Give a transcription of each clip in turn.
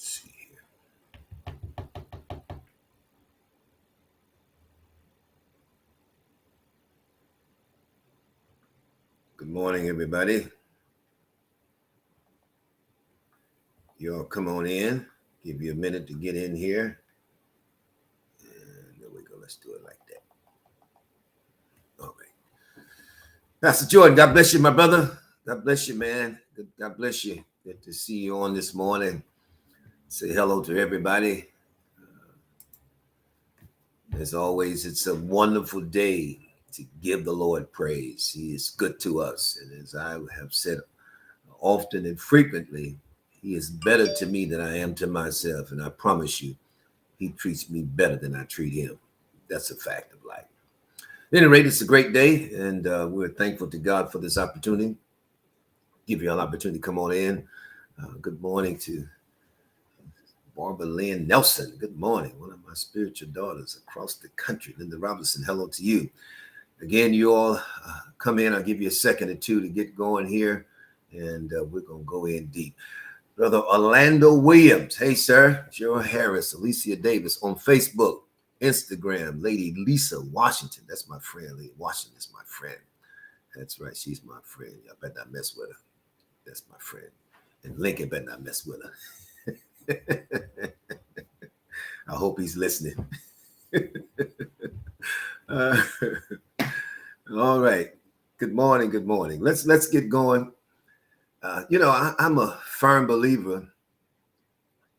Let's see here. Good morning, everybody. You all come on in. Give you a minute to get in here. And there we go. Let's do it like that. All right. Pastor Jordan, God bless you, my brother. God bless you, man. God bless you. Good to see you on this morning. Say hello to everybody. As always, it's a wonderful day to give the Lord praise. He is good to us. And as I have said often and frequently, he is better to me than I am to myself. And I promise you, he treats me better than I treat him. That's a fact of life. At any rate, it's a great day. And we're thankful to God for this opportunity. Give you an opportunity to come on in. Good morning to Barbara Lynn Nelson. Good morning. One of my spiritual daughters across the country. Linda Robinson, hello to you. Again, you all come in. I'll give you a second or two to get going here. And we're going to go in deep. Brother Orlando Williams. Hey, sir. Gerald Harris, Alicia Davis on Facebook, Instagram. Lady Lisa Washington. That's my friend. Lady Washington is my friend. That's right. She's my friend. Y'all better not mess with her. That's my friend. And Lincoln better not mess with her. I hope he's listening. All right. Good morning. Good morning. Let's get going. I'm a firm believer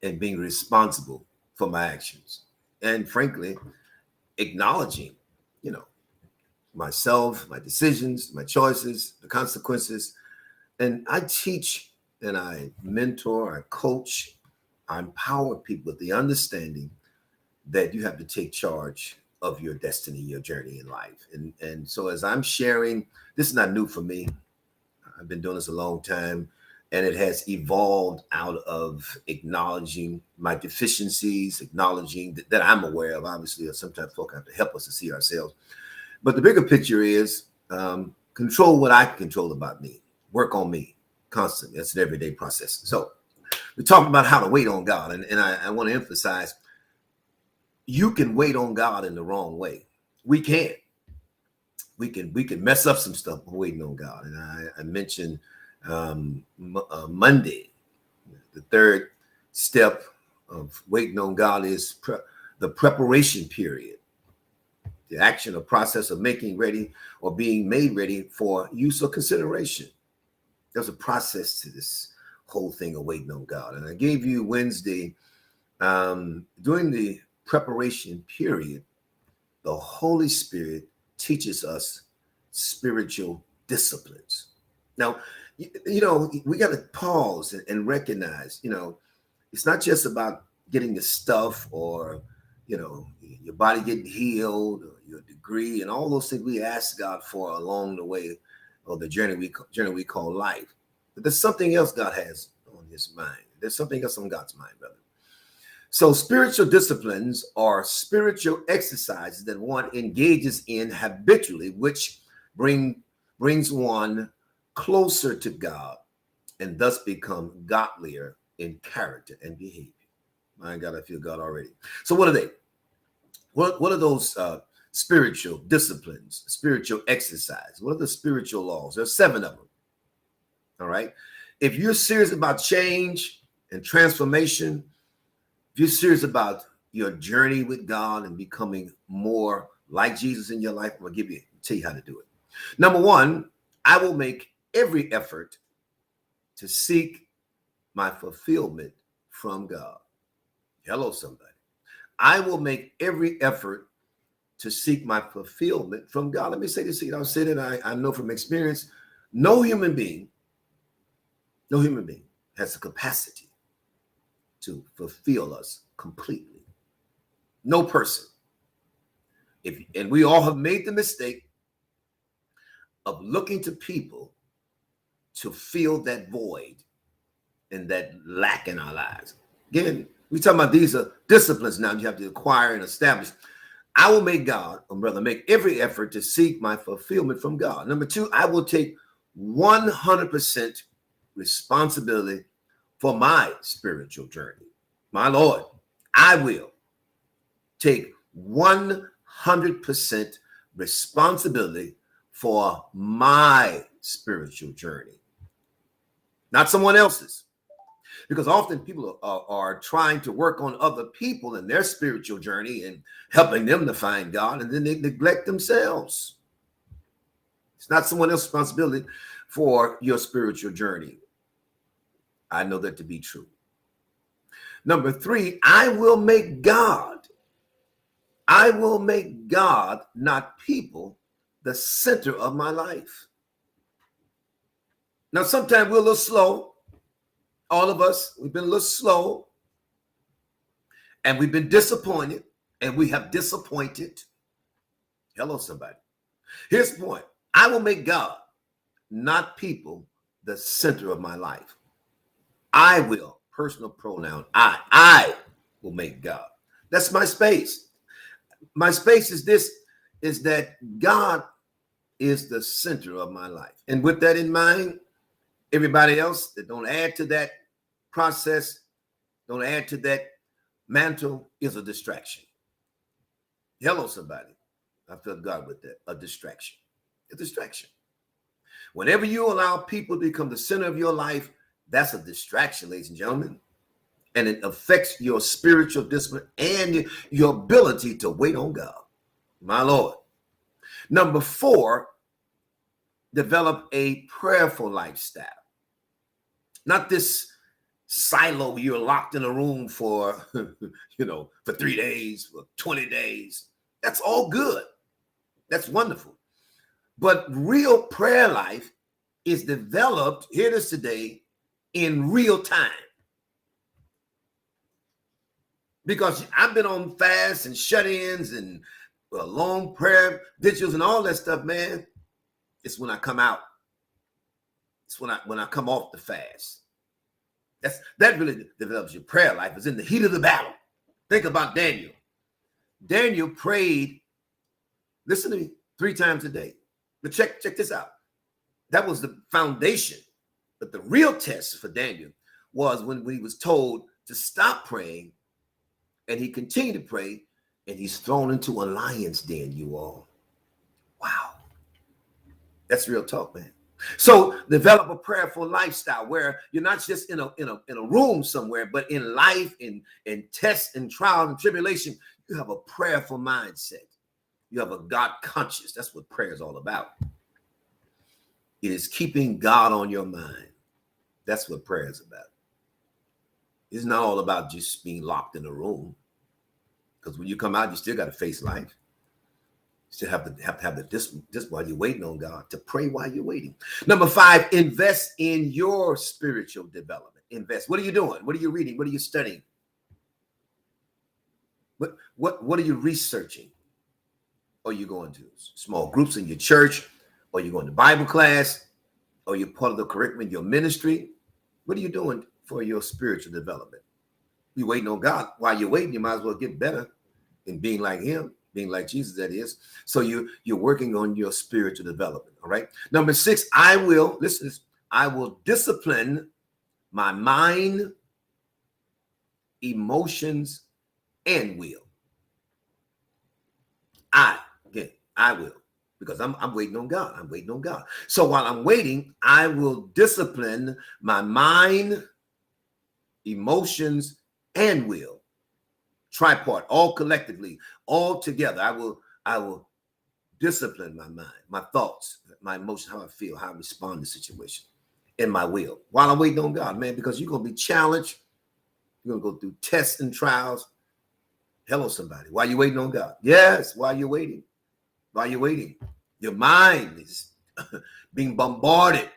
in being responsible for my actions, and frankly, acknowledging, myself, my decisions, my choices, the consequences. And I teach and I mentor, I coach, I empower people with the understanding that you have to take charge of your destiny, your journey in life. And so as I'm sharing, this is not new for me. I've been doing this a long time, and it has evolved out of acknowledging my deficiencies, acknowledging that I'm aware of. Obviously, sometimes folk have to help us to see ourselves. But the bigger picture is control what I can control about me, work on me constantly. That's an everyday process. So we talked about how to wait on God, and I want to emphasize, you can wait on God in the wrong way. We can mess up some stuff waiting on God. And I mentioned Monday, the third step of waiting on God is the preparation period, the action or process of making ready or being made ready for use or consideration. There's a process to this whole thing of waiting on God. And I gave you Wednesday, during the preparation period, the Holy Spirit teaches us spiritual disciplines. Now, we got to pause and recognize, it's not just about getting the stuff or, your body getting healed or your degree and all those things we ask God for along the way of the journey we call life. But there's something else God has on his mind. There's something else on God's mind, brother. So spiritual disciplines are spiritual exercises that one engages in habitually, which brings one closer to God and thus become godlier in character and behavior. My God, I feel God already. So what are they? What are those spiritual disciplines, spiritual exercise? What are the spiritual laws? There's 7 of them. All right. If you're serious about change and transformation, if you're serious about your journey with God and becoming more like Jesus in your life, I'm going to tell you how to do it. Number 1, I will make every effort to seek my fulfillment from God. Hello, somebody. I will make every effort to seek my fulfillment from God. Let me say this. I'll say that I know from experience, no human being has the capacity to fulfill us completely. No person. And we all have made the mistake of looking to people to fill that void and that lack in our lives. Again, we're talking about these are disciplines now you have to acquire and establish. I will make every effort to seek my fulfillment from God. Number 2, I will take 100% responsibility for my spiritual journey. My Lord, I will take 100% responsibility for my spiritual journey, not someone else's. Because often people are trying to work on other people and their spiritual journey and helping them to find God, and then they neglect themselves. It's not someone else's responsibility for your spiritual journey. I know that to be true. Number 3, I will make God, not people, the center of my life. Now, sometimes we're a little slow. All of us, we've been a little slow, and we've been disappointed, and we have disappointed. Hello, somebody. Here's the point. I will make God, not people, the center of my life. I will, personal pronoun, I will make God. That's my space. My space is this, is that God is the center of my life. And with that in mind, everybody else that don't add to that process, don't add to that mantle, is a distraction. Hello, somebody. I felt God with that. A distraction. A distraction. Whenever you allow people to become the center of your life, that's a distraction, ladies and gentlemen. And it affects your spiritual discipline and your ability to wait on God. My Lord. Number 4, develop a prayerful lifestyle. Not this silo, you're locked in a room for, for 3 days, for 20 days. That's all good. That's wonderful. But real prayer life is developed, hear this today, in real time. Because I've been on fasts and shut-ins and long prayer vigils and all that stuff, man. It's when I come out. It's when I come off the fast. That really develops your prayer life. It's in the heat of the battle. Think about Daniel. Daniel prayed, listen to me, 3 times a day. But check this out. That was the foundation. But the real test for Daniel was when he was told to stop praying, and he continued to pray, and he's thrown into a lion's den, you all. Wow. That's real talk, man. So develop a prayerful lifestyle where you're not just in a room somewhere, but in life, in tests and trials and tribulation, you have a prayerful mindset. You have a God conscious. That's what prayer is all about. It is keeping God on your mind. That's what prayer is about. It's not all about just being locked in a room. Because when you come out, you still got to face life. You still have to have the discipline while you're waiting on God, to pray while you're waiting. Number 5, invest in your spiritual development. Invest. What are you doing? What are you reading? What are you studying? What are you researching? Are you going to small groups in your church? Or you going to Bible class? Or you're part of the curriculum in your ministry? What are you doing for your spiritual development? You're waiting on God. While you're waiting, you might as well get better in being like him, being like Jesus, that is. So you're working on your spiritual development, all right? Number 6, I will discipline my mind, emotions, and will. I will, because I'm waiting on God. I'm waiting on God. So while I'm waiting, I will discipline my mind, emotions, and will. Tripart, all collectively, all together. I will discipline my mind, my thoughts, my emotions, how I feel, how I respond to situation, and my will. While I'm waiting on God, man, because you're going to be challenged. You're going to go through tests and trials. Hello, somebody. While you're waiting on God. Yes, while you're waiting. While you're waiting. Your mind is being bombarded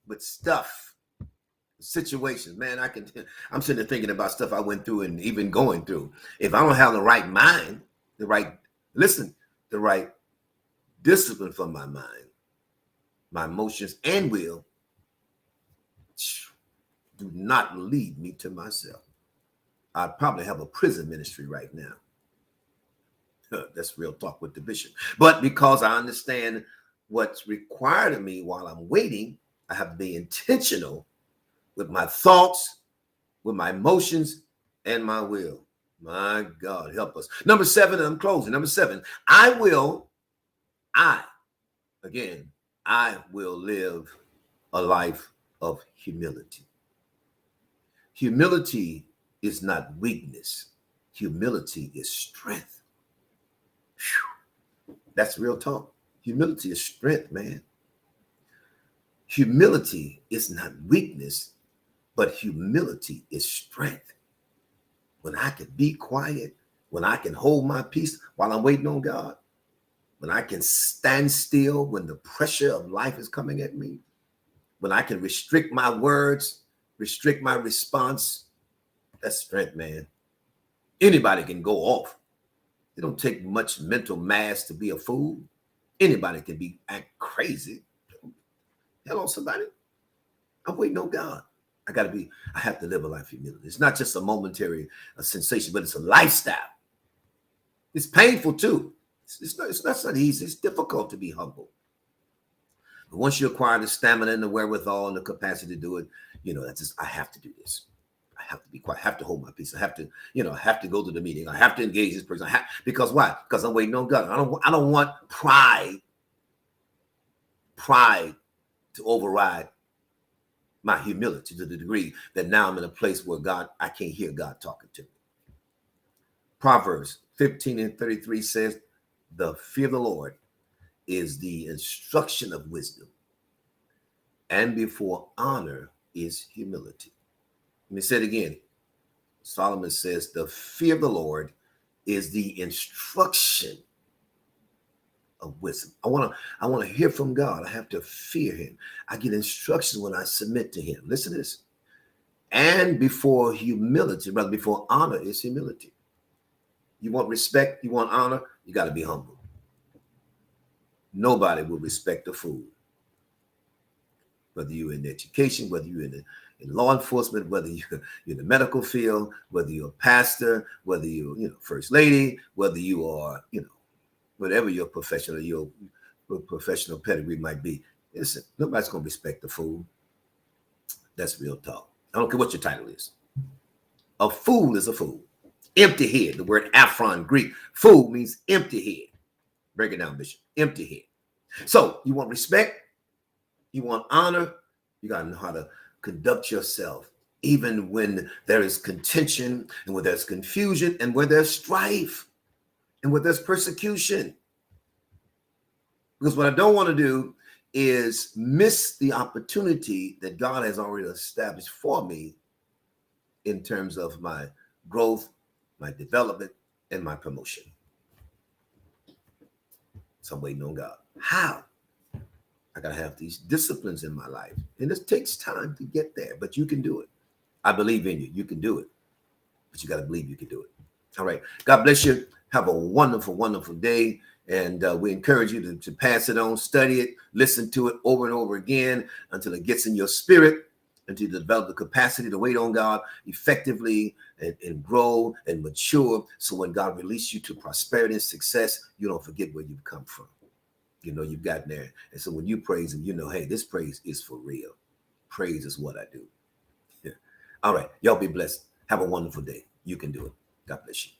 with stuff, situations. Man, I'm sitting there thinking about stuff I went through and even going through. If I don't have the right mind, the right discipline for my mind, my emotions and will, do not lead me to myself. I'd probably have a prison ministry right now. That's real talk with the bishop. But because I understand what's required of me while I'm waiting, I have to be intentional with my thoughts, with my emotions, and my will. My God, help us. Number 7, and I'm closing. Number 7, I will live a life of humility. Humility is not weakness. Humility is strength. Whew. That's real talk. Humility is strength, man. Humility is not weakness, but humility is strength. When I can be quiet, when I can hold my peace while I'm waiting on God, when I can stand still when the pressure of life is coming at me, when I can restrict my words, restrict my response, that's strength, man. Anybody can go off. It don't take much mental mass to be a fool. Anybody can act crazy. Hello, somebody. I'm waiting on God. I have to live a life of humility. It's not just a momentary sensation, but it's a lifestyle. It's painful too. It's not easy. It's difficult to be humble. But once you acquire the stamina and the wherewithal and the capacity to do it, that's just, I have to do this. I have to be quiet. I have to hold my peace. I have to, I have to go to the meeting. I have to engage this person. Because why? Because I'm waiting on God. I don't want pride to override my humility to the degree that now I'm in a place where I can't hear God talking to me. Proverbs 15:33 says, the fear of the Lord is the instruction of wisdom, and before honor is humility. Let me say it again. Solomon says, the fear of the Lord is the instruction of wisdom. I want to hear from God. I have to fear him. I get instructions when I submit to him. Listen to this. And before honor is humility. You want respect, you want honor, you got to be humble. Nobody will respect a fool. Whether you're in education, whether you're in law enforcement, whether you're in the medical field, whether you're a pastor, whether you're first lady, whether you are whatever your professional pedigree might be. Listen, nobody's going to respect the fool. That's real talk. I don't care what your title is. A fool is a fool. Empty head. The word aphron, Greek. Fool means empty head. Break it down, Bishop. Empty head. So you want respect, you want honor, you got to know how to conduct yourself, even when there is contention and when there's confusion and where there's strife and where there's persecution. Because what I don't want to do is miss the opportunity that God has already established for me in terms of my growth, my development, and my promotion. So I'm waiting on God. How? I got to have these disciplines in my life. And it takes time to get there, but you can do it. I believe in you. You can do it. But you got to believe you can do it. All right. God bless you. Have a wonderful, wonderful day. And we encourage you to pass it on, study it, listen to it over and over again until it gets in your spirit, until you develop the capacity to wait on God effectively and grow and mature. So when God releases you to prosperity and success, you don't forget where you've come from. You've gotten there. And so when you praise him, hey, this praise is for real. Praise is what I do. Yeah. All right. Y'all be blessed. Have a wonderful day. You can do it. God bless you.